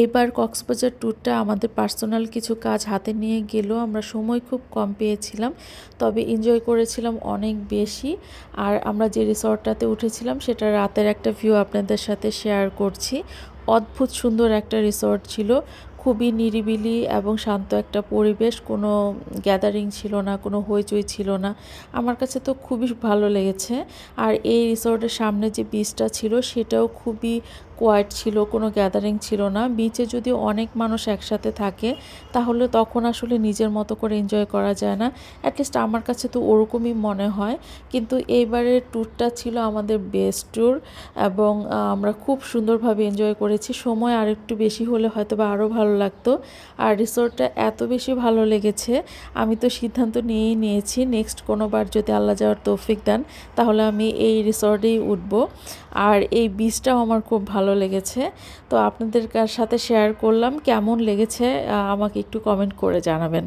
এইবার কক্সবাজার ট্যুরটা আমাদের পার্সোনাল কিছু কাজ হাতে নিয়ে গেলেও আমরা সময় খুব কম পেয়েছিলাম, তবে এনজয় করেছিলাম অনেক বেশি। আর আমরা যে রিসর্টটাতে উঠেছিলাম সেটা রাতের একটা ভিউ আপনাদের সাথে শেয়ার করছি। অদ্ভুত সুন্দর একটা রিসর্ট ছিল, খুবই নিরিবিলি এবং শান্ত একটা পরিবেশ, কোনো গ্যাদারিং ছিল না, কোনো হইচই ছিল না। আমার কাছে তো খুবই ভালো লেগেছে। আর এই রিসর্টের সামনে যে বিচটা ছিল সেটাও খুবই কোয়াইট ছিল, কোনো গ্যাদারিং ছিল না। বিচে যদি অনেক মানুষ একসাথে থাকে তাহলে তখন আসলে নিজের মতো করে এনজয় করা যায় না, অ্যাটলিস্ট আমার কাছে তো ওরকমই মনে হয়। কিন্তু এইবারের ট্যুরটা ছিল আমাদের বেস্ট ট্যুর এবং আমরা খুব সুন্দরভাবে এনজয় করেছি। সময় আর একটু বেশি হলে হয়তো বা আরও ভালো লাগতো। আর রিসোর্টটা এত বেশি ভালো লেগেছে, আমি তো সিদ্ধান্ত নিয়েই নিয়েছি নেক্সট কোনোবার যদি আল্লাহ যাওয়ার তৌফিক দেন তাহলে আমি এই রিসর্টেই উঠবো। আর এই বীজটাও আমার খুব ভালো লেগেছে। তো আপনাদের সাথে শেয়ার করলাম, কেমন লেগেছে আমাকে একটু কমেন্ট করে জানাবেন।